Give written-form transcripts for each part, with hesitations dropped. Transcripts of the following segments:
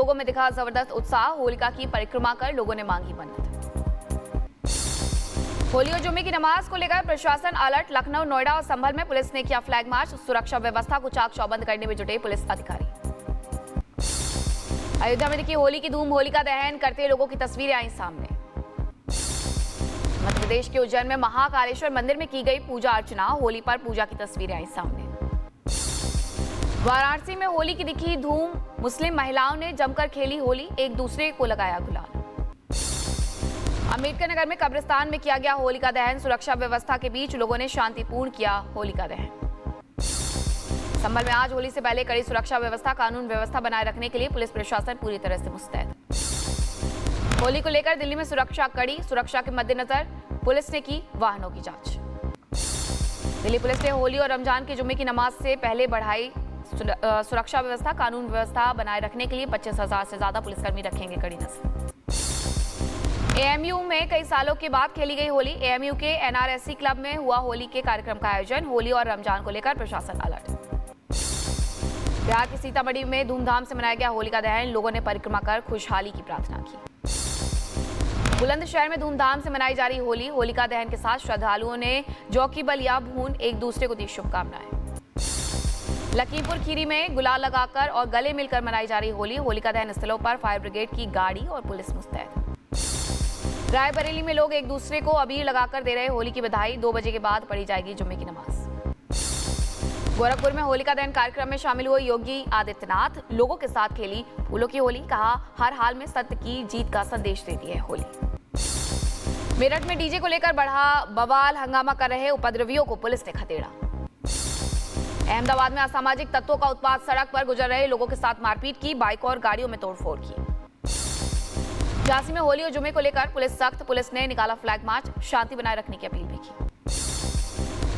लोगों में दिखा जबरदस्त उत्साह। होलिका की परिक्रमा कर लोगों ने मांगी मन्नत। होली और जुम्मे की नमाज को लेकर प्रशासन अलर्ट। लखनऊ, नोएडा और संभल में पुलिस ने किया फ्लैग मार्च। सुरक्षा व्यवस्था को चाक चौबंद करने में जुटे पुलिस अधिकारी। अयोध्या में दिखी होली की धूम। होलिका दहन करते लोगों की तस्वीरें आई सामने। मध्य प्रदेश के उज्जैन में महाकालेश्वर मंदिर में की गई पूजा अर्चना। होली पर पूजा की तस्वीरें आई सामने। वाराणसी में होली की दिखी धूम। मुस्लिम महिलाओं ने जमकर खेली होली, एक दूसरे को लगाया गुलाल। अम्बेडकर नगर में कब्रिस्तान में किया गया होलिका दहन। सुरक्षा व्यवस्था के बीच लोगों ने शांतिपूर्ण किया होलिका दहन। संभल में आज होली से पहले कड़ी सुरक्षा व्यवस्था। कानून व्यवस्था बनाए रखने के लिए पुलिस प्रशासन पूरी तरह से मुस्तैद। होली को लेकर दिल्ली में सुरक्षा कड़ी। सुरक्षा के मद्देनजर पुलिस ने की वाहनों की जांच। दिल्ली पुलिस ने होली और रमजान के जुम्मे की नमाज से पहले बढ़ाई सुरक्षा व्यवस्था। कानून व्यवस्था बनाए रखने के लिए 25,000 से ज्यादा पुलिसकर्मी रखेंगे कड़ी नजर। एएमयू में कई सालों के बाद खेली गई होली। एएमयू के एनआरएससी क्लब में हुआ होली के कार्यक्रम का आयोजन। होली और रमजान को लेकर प्रशासन अलर्ट। बिहार के सीतामढ़ी में धूमधाम से मनाया गया होलिका दहन। लोगों ने परिक्रमा कर खुशहाली की प्रार्थना की। बुलंदशहर में धूमधाम से मनाई जा रही होली। होलिका दहन के साथ श्रद्धालुओं ने जौ की बल या भून एक दूसरे को दी शुभकामनाएं। लखीमपुर खीरी में गुलाल लगाकर और गले मिलकर मनाई जा रही होली। होलिका दहन स्थलों पर फायर ब्रिगेड की गाड़ी और पुलिस मुस्तैद। रायबरेली में लोग एक दूसरे को अबीर लगाकर दे रहे होली की बधाई। 2 बजे के बाद पढ़ी जाएगी जुम्मे की नमाज। गोरखपुर में होलिका दहन कार्यक्रम में शामिल हुए योगी आदित्यनाथ। लोगों के साथ खेली फूलों की होली। कहा, हर हाल में सत्य की जीत का संदेश देती है होली। मेरठ में डीजे को लेकर बढ़ा बवाल। हंगामा कर रहे उपद्रवियों को पुलिस ने खदेड़ा। अहमदाबाद में असामाजिक तत्वों का उत्पात। सड़क पर गुजर रहे लोगों के साथ मारपीट की। बाइक और गाड़ियों में तोड़फोड़ की। झांसी में होली और जुम्मे को लेकर पुलिस सख्त। पुलिस ने निकाला फ्लैग मार्च। शांति बनाए रखने की अपील भी की।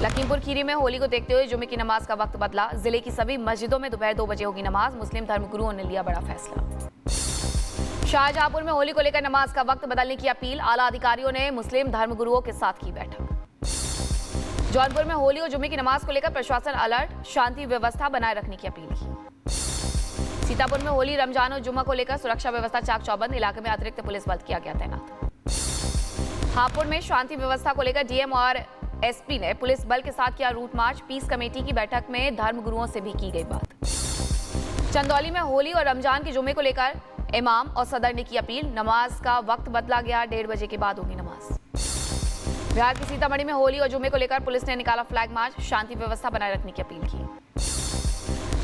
लखीमपुर खीरी में होली को देखते हुए जुम्मे की नमाज का वक्त बदला। जिले की सभी मस्जिदों में दोपहर 2 बजे होगी नमाज। मुस्लिम धर्मगुरुओं ने लिया बड़ा फैसला। शाहजहांपुर में होली को लेकर नमाज का वक्त बदलने की अपील। आला अधिकारियों ने मुस्लिम धर्मगुरुओं के साथ की बैठक। जौनपुर में होली और जुम्मे की नमाज को लेकर प्रशासन अलर्ट। शांति व्यवस्था बनाए रखने की अपील की। सीतापुर में होली, रमजान और जुम्मा को लेकर सुरक्षा व्यवस्था चाक चौबंद। इलाके में अतिरिक्त पुलिस बल किया गया तैनात। हापुड़ में शांति व्यवस्था को लेकर डीएम और एसपी ने पुलिस बल के साथ किया रूट मार्च। पीस कमेटी की बैठक में धर्मगुरुओं से भी की गई बात। चंदौली में होली और रमजान के जुम्मे को लेकर इमाम और सदर ने की अपील। नमाज का वक्त बदला गया। 1:30 बजे के बाद होगी नमाज। बिहार की सीतामढ़ी में होली और जुम्मे को लेकर पुलिस ने निकाला फ्लैग मार्च। शांति व्यवस्था बनाए रखने की अपील की।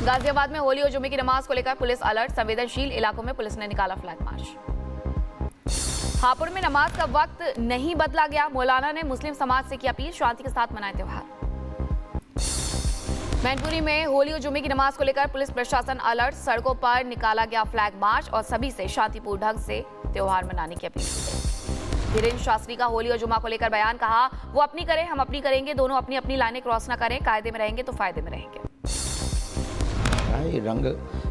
गाजियाबाद में होली और जुम्मे की नमाज को लेकर पुलिस अलर्ट। संवेदनशील इलाकों में पुलिस ने निकाला फ्लैग मार्च। हापुड़ में नमाज का वक्त नहीं बदला गया। मौलाना ने मुस्लिम समाज से की अपील। शांति के साथ मनाए त्योहार। मैनपुरी में होली और जुम्मे की नमाज को लेकर पुलिस प्रशासन अलर्ट। सड़कों पर निकाला गया फ्लैग मार्च और सभी से शांतिपूर्ण ढंग से त्योहार मनाने की अपील की गई। धीरेन्द्र शास्त्री का होली और जुम्मा को लेकर बयान। कहा, वो अपनी करें, हम अपनी करेंगे। दोनों अपनी अपनी लाइनें क्रॉस न करें। कायदे में रहेंगे तो फायदे में रहेंगे। रंग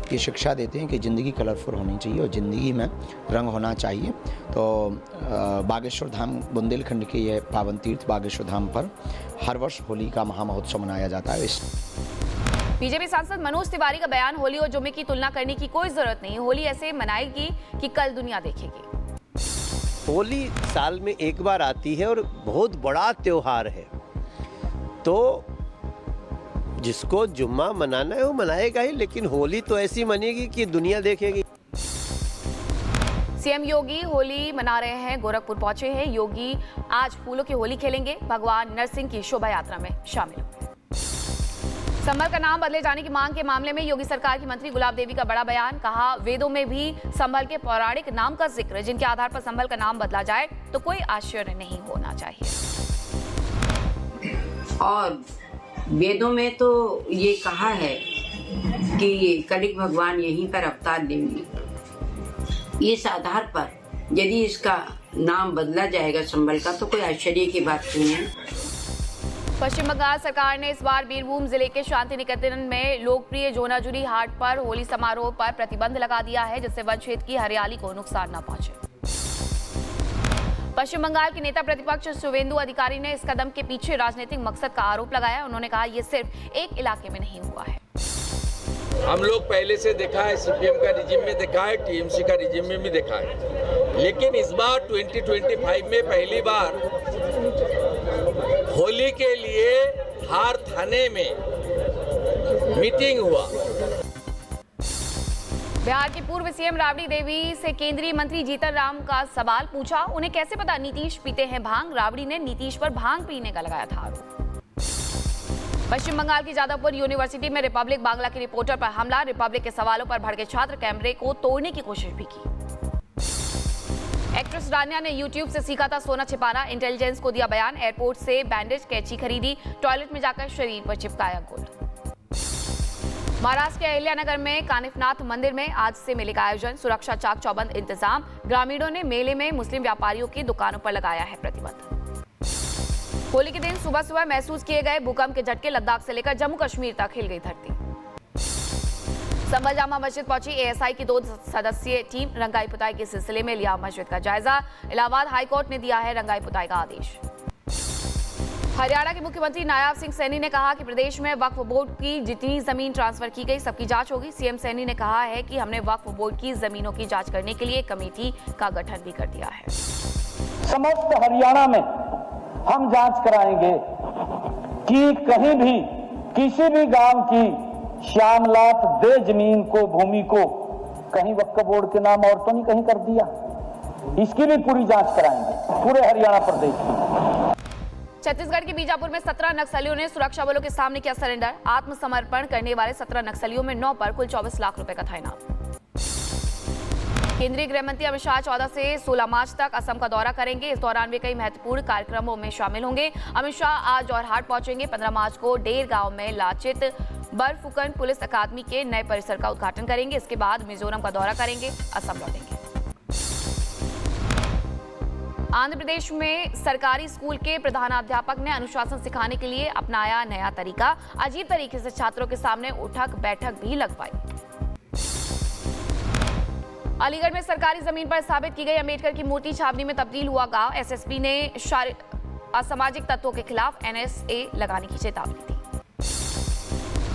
की शिक्षा देते हैं कि ज़िंदगी कलरफुल होनी चाहिए और ज़िंदगी में रंग होना चाहिए। तो बागेश्वर धाम बुंदेलखंड के ये पावन तीर्थ बागेश्वर धाम पर हर वर्ष होली का महामहोत्सव मनाया जाता है। बीजेपी सांसद मनोज तिवारी का बयान। होली और जुम्मे की तुलना करने की कोई जरूरत नहीं। होली ऐसे मनाएगी कि कल दुनिया देखेगी। होली साल में एक बार आती है और बहुत बड़ा त्योहार है, तो जिसको जुम्मा मनाना है वो मनाएगा ही, लेकिन होली तो ऐसी मनेगी कि दुनिया देखेगी। सीएम योगी होली मना रहे हैं। गोरखपुर पहुंचे हैं। योगी आज फूलों की होली खेलेंगे। भगवान नरसिंह की शोभा यात्रा में शामिल होंगे। संभल का नाम बदले जाने की मांग के मामले में योगी सरकार की मंत्री गुलाब देवी का बड़ा बयान। कहा, वेदों में भी संभल के पौराणिक नाम का जिक्र, जिनके आधार पर संभल का नाम बदला जाए तो कोई आश्चर्य नहीं होना चाहिए। और वेदों में तो ये कहा है कि कलिक भगवान यहीं पर अवतार लेंगे। इस आधार पर यदि इसका नाम बदला जाएगा संभल का, तो कोई आश्चर्य की बात नहीं है। पश्चिम बंगाल सरकार ने इस बार बीरभूम जिले के शांति निकेतन में लोकप्रिय जोनाजुरी हाट पर होली समारोह पर प्रतिबंध लगा दिया है, जिससे वन क्षेत्र की हरियाली को नुकसान न पहुंचे। पश्चिम बंगाल के नेता प्रतिपक्ष शुवेंदु अधिकारी ने इस कदम के पीछे राजनीतिक मकसद का आरोप लगाया। उन्होंने कहा, यह सिर्फ एक इलाके में नहीं हुआ है। हम लोग पहले से देखा है, सीपीएम का रिजिम में देखा है, टीएमसी का रिजिम में भी देखा है, लेकिन इस बार 2025 में पहली बार होली के लिए हर थाने में मीटिंग हुआ। बिहार की पूर्व सीएम राबड़ी देवी से केंद्रीय मंत्री जीतन राम का सवाल पूछा, उन्हें कैसे पता नीतीश पीते हैं भांग। राबड़ी ने नीतीश पर भांग पीने का लगाया था आरोप। पश्चिम बंगाल की जादवपुर यूनिवर्सिटी में रिपब्लिक बांग्ला की रिपोर्टर पर हमला, रिपब्लिक के सवालों पर भड़के छात्र कैमरे को तोड़ने की कोशिश भी की। एक्ट्रेस रान्या ने यूट्यूब से सीखा था सोना छिपाना, इंटेलिजेंस को दिया बयान, एयरपोर्ट से बैंडेज कैची खरीदी, टॉयलेट में जाकर शरीर पर चिपकाया गोल्ड। महाराष्ट्र के अहिल्यानगर में कानिफनाथ मंदिर में आज से मेले का आयोजन, सुरक्षा चाक चौबंद इंतजाम, ग्रामीणों ने मेले में मुस्लिम व्यापारियों की दुकानों पर लगाया है प्रतिबंध। होली के दिन सुबह सुबह महसूस किए गए भूकंप के झटके, लद्दाख से लेकर जम्मू कश्मीर तक हिल गई धरती। संभल जामा मस्जिद पहुंची एएसआई की 2 सदस्यीय टीम, रंगाई पुताई के सिलसिले में लिया मस्जिद का जायजा, इलाहाबाद हाईकोर्ट ने दिया है रंगाई पुताई का आदेश। हरियाणा के मुख्यमंत्री नायाब सिंह सैनी ने कहा कि प्रदेश में वक्फ बोर्ड की जितनी जमीन ट्रांसफर की गई सबकी जांच होगी। सीएम सैनी ने कहा है कि हमने वक्फ बोर्ड की जमीनों की जांच करने के लिए कमेटी का गठन भी कर दिया है। समस्त हरियाणा में हम जांच कराएंगे कि कहीं भी किसी भी गांव की श्यामलात दे जमीन को, भूमि को कहीं वक्फ बोर्ड के नाम और तो नहीं कहीं कर दिया, इसकी भी पूरी जांच कराएंगे पूरे हरियाणा प्रदेश की। छत्तीसगढ़ के बीजापुर में 17 नक्सलियों ने सुरक्षा बलों के सामने किया सरेंडर, आत्मसमर्पण करने वाले 17 नक्सलियों में 9 पर कुल 24 लाख रुपए का था इनाम। केंद्रीय गृह मंत्री अमित शाह 14 से 16 मार्च तक असम का दौरा करेंगे। इस दौरान वे कई महत्वपूर्ण कार्यक्रमों में शामिल होंगे। अमित शाह आज जोरहाट पहुंचेंगे। 15 मार्च को डेर गांव में लाचित बरफुकन पुलिस अकादमी के नए परिसर का उद्घाटन करेंगे। इसके बाद मिजोरम का दौरा करेंगे, असम लौटेंगे। आंध्र प्रदेश में सरकारी स्कूल के प्रधानाध्यापक ने अनुशासन सिखाने के लिए अपनाया नया तरीका, अजीब तरीके से छात्रों के सामने उठक बैठक भी लगवाई। अलीगढ़ में सरकारी जमीन पर स्थापित की गई अंबेडकर की मूर्ति छावनी में तब्दील हुआ गांव। एसएसपी ने असामाजिक तत्वों के खिलाफ एनएसए लगाने की चेतावनी दी।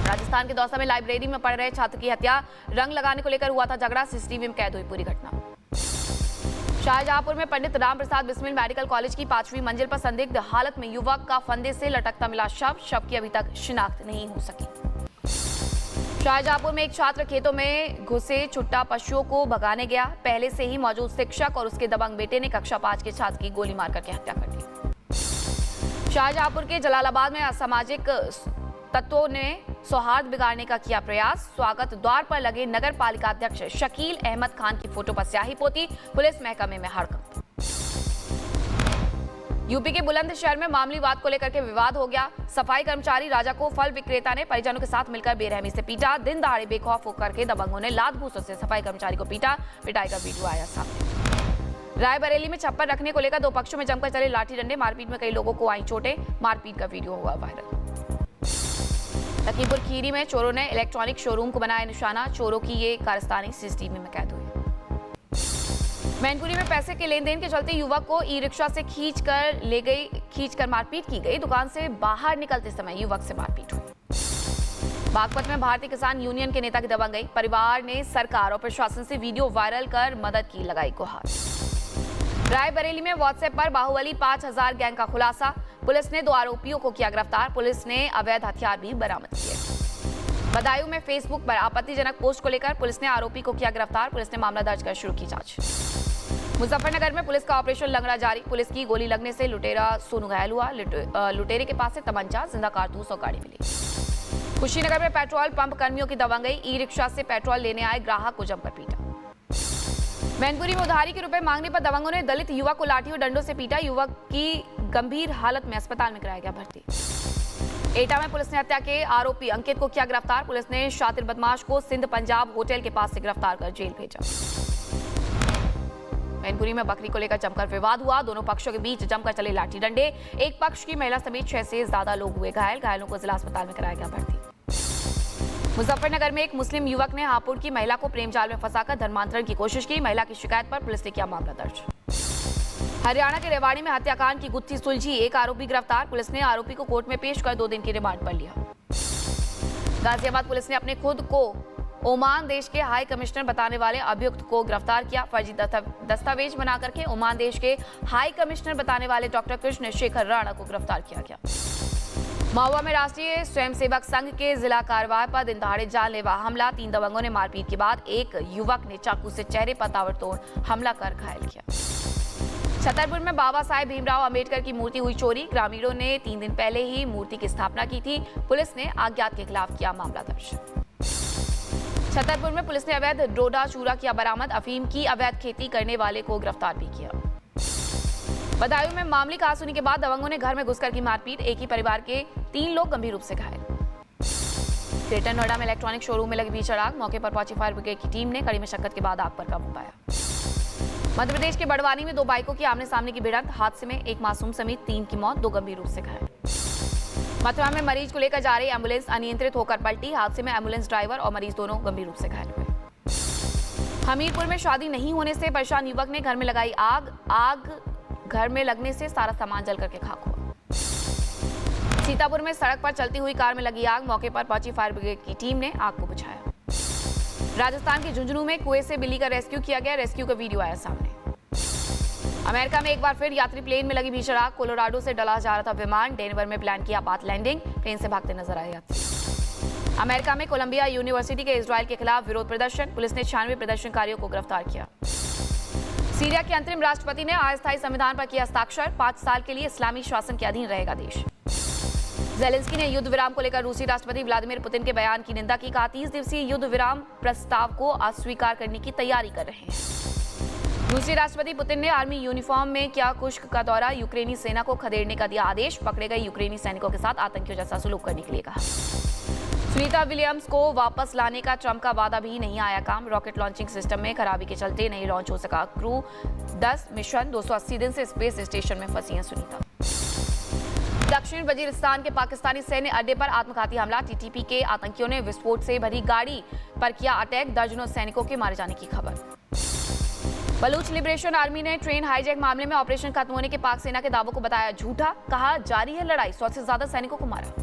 राजस्थान के दौसा में लाइब्रेरी में पढ़ रहे छात्र की हत्या, रंग लगाने को लेकर हुआ था झगड़ा, सीसीटीवी में कैद हुई पूरी घटना। शाहजहांपुर में पंडित राम प्रसाद बिस्मिल मेडिकल कॉलेज की 5वीं मंजिल पर संदिग्ध हालत में युवक का फंदे से लटकता मिला शव की अभी तक शिनाख्त नहीं हो सकी। शाहजहांपुर में एक छात्र खेतों में घुसे छुट्टा पशुओं को भगाने गया, पहले से ही मौजूद शिक्षक और उसके दबंग बेटे ने कक्षा 5 के छात्र की गोली मार करके हत्या कर दी। शाहजहांपुर के जलालाबाद में असामाजिक तत्वों ने सौहार्द बिगाड़ने का किया प्रयास, स्वागत द्वार पर लगे नगर पालिका अध्यक्ष शकील अहमद खान की फोटो पर स्याही पोती, पुलिस महकमे में हड़कंप। यूपी के बुलंदशहर में मामूली बात को लेकर के विवाद हो गया। सफाई कर्मचारी राजा को फल विक्रेता ने परिजनों के साथ मिलकर बेरहमी से पीटा, दिन दहाड़े बेखौफ होकर के दबंगों ने लात घूंसों से सफाई कर्मचारी को पीटा, पिटाई का वीडियो आया सामने। रायबरेली में छप्पर रखने को लेकर 2 पक्षों में जमकर चले लाठी डंडे, मारपीट में कई लोगों को आई चोटें, मारपीट का वीडियो हुआ वायरल। लखीमपुर खीरी में चोरों ने इलेक्ट्रॉनिक शोरूम को बनाया निशाना, चोरों की ये कारस्तानी सीसीटीवी में कैद हुई। मैनपुरी में पैसे के लेन देन के चलते युवक को ई रिक्शा से खींचकर मारपीट की गई, दुकान से बाहर निकलते समय युवक से मारपीट हुई। बागपत में भारतीय किसान यूनियन के नेता की दबंग गई, परिवार ने सरकार और प्रशासन से वीडियो वायरल कर मदद की लगाई गुहार। रायबरेली में व्हाट्सएप पर बाहुबली 5000 गैंग का खुलासा, पुलिस ने 2 आरोपियों को किया गिरफ्तार, पुलिस ने अवैध हथियार भी बरामद किए। बदायूं में फेसबुक पर आपत्तिजनक पोस्ट को लेकर पुलिस ने आरोपी को किया गिरफ्तार, पुलिस ने मामला दर्ज कर शुरू की जांच। मुजफ्फरनगर में पुलिस का ऑपरेशन लंगड़ा जारी, पुलिस की गोली लगने से लुटेरा सोनू घायल हुआ, लुटेरे के पास से तमंचा, जिंदा कारतूस और गाड़ी मिली। कुशीनगर में पेट्रोल पंप कर्मियों की दबंग गई, ई रिक्शा से पेट्रोल लेने आए ग्राहक को जमकर पीटा। मैनपुरी में उधारी के रुपए मांगने पर दबंगों ने दलित युवक को लाठी और डंडों से पीटा, युवक की गंभीर हालत में अस्पताल में कराया गया भर्ती। एटा में पुलिस ने हत्या के आरोपी अंकित को किया गिरफ्तार, पुलिस ने शातिर बदमाश को सिंध पंजाब होटल के पास से गिरफ्तार कर जेल भेजा। मैनपुरी में बकरी को लेकर जमकर विवाद हुआ, दोनों पक्षों के बीच जमकर चले लाठी डंडे, एक पक्ष की महिला समेत 6 से ज्यादा लोग हुए घायल, घायलों को जिला अस्पताल में कराया गया भर्ती। मुजफ्फरनगर में एक मुस्लिम युवक ने हापुड़ की महिला को प्रेम जाल में फंसाकर धर्मांतरण की कोशिश की, महिला की शिकायत पर पुलिस ने किया मामला दर्ज। हरियाणा के रेवाड़ी में हत्याकांड की गुत्थी सुलझी, एक आरोपी गिरफ्तार, पुलिस ने आरोपी को कोर्ट में पेश कर 2 दिन की रिमांड पर लिया। गाजियाबाद पुलिस ने अपने खुद को ओमान देश के हाई कमिश्नर बताने वाले अभियुक्त को गिरफ्तार किया। फर्जी दस्तावेज बना करके ओमान देश के हाई कमिश्नर बताने वाले डॉक्टर कृष्ण शेखर राणा को गिरफ्तार किया गया। महुआ में राष्ट्रीय स्वयंसेवक संघ के जिला कार्यालय पर दिन दहाड़े जानलेवा हमला। 3 दबंगों ने मारपीट के बाद एक युवक ने चाकू से चेहरे पर ताबड़तोड़ हमला कर घायल किया। छतरपुर में बाबा साहेब भीमराव अंबेडकर की मूर्ति हुई चोरी। ग्रामीणों ने 3 दिन पहले ही मूर्ति की स्थापना की थी। पुलिस ने अज्ञात के खिलाफ किया मामला दर्ज। छतरपुर में पुलिस ने अवैध डोडा चूरा किया बरामद। अफीम की अवैध खेती करने वाले को गिरफ्तार भी किया। बदायूं में मामले की सुनी के बाद दबंगों ने घर में घुसकर की मारपीट। एक ही परिवार के 3 लोग गंभीर रूप से घायल। ग्रेटर नोएडा में इलेक्ट्रॉनिक शोरूम में लगी भीषण आग। मौके पर पहुंची फायर ब्रिगेड की टीम ने कड़ी मशक्कत के बाद आग पर काबू पाया। मध्य प्रदेश के बड़वानी में 2 बाइकों की आमने सामने की भिड़ंत। हादसे में एक मासूम समेत 3 की मौत, 2 गंभीर रूप से घायल। मथुरा में मरीज को लेकर जा रही एम्बुलेंस अनियंत्रित होकर पलटी। हादसे में एम्बुलेंस ड्राइवर और मरीज दोनों गंभीर रूप से घायल हुए। हमीरपुर में शादी नहीं होने से परेशान युवक ने घर में लगाई आग घर में लगने से सारा सामान जल करके खाक हुआ। सीतापुर में सड़क पर चलती हुई कार में लगी आग। मौके पर पहुंची फायर ब्रिगेड की टीम ने आग को बुझाया। राजस्थान के झुंझुनू में कुएं से बिल्ली का रेस्क्यू किया गया। रेस्क्यू का वीडियो आया सामने। अमेरिका में एक बार फिर यात्री प्लेन में लगी भीषण आग। कोलोराडो से डला जा रहा था विमान। डेनवर में प्लान किया आपात लैंडिंग। प्लेन से भागते नजर आए यात्री। अमेरिका में कोलंबिया यूनिवर्सिटी के इजराइल के खिलाफ विरोध प्रदर्शन। पुलिस ने 96 प्रदर्शनकारियों को गिरफ्तार किया। सीरिया के अंतरिम राष्ट्रपति ने अस्थायी संविधान पर किया हस्ताक्षर। 5 साल के लिए इस्लामी शासन के अधीन रहेगा देश। ज़ेलेंस्की ने युद्ध विराम को लेकर रूसी राष्ट्रपति व्लादिमीर पुतिन के बयान की निंदा की। कहा 30 दिवसीय युद्ध विराम प्रस्ताव को अस्वीकार करने की तैयारी कर रहे हैं। रूसी राष्ट्रपति पुतिन ने आर्मी यूनिफॉर्म में किया कुश्क का दौरा। यूक्रेनी सेना को खदेड़ने का दिया आदेश। पकड़े गए यूक्रेनी सैनिकों के साथ आतंकियों जैसा सलूक करने के लिए कहा। सुनीता विलियम्स को वापस लाने का ट्रंप का वादा भी नहीं आया काम। रॉकेट लॉन्चिंग सिस्टम में खराबी के चलते नहीं लॉन्च हो सका क्रू 10 मिशन। 280 दिन से स्पेस स्टेशन में फंसी हैं सुनीता। दक्षिण वजीरिस्तान के पाकिस्तानी सैन्य अड्डे पर आत्मघाती हमला। टीटीपी के आतंकियों ने विस्फोट से भरी गाड़ी पर किया अटैक। दर्जनों सैनिकों के मारे जाने की खबर। बलूच लिबरेशन आर्मी ने ट्रेन हाईजैक मामले में ऑपरेशन खत्म होने के पाक सेना के दावों को बताया झूठा। कहा जारी है लड़ाई, 100 से ज्यादा सैनिकों को मारा।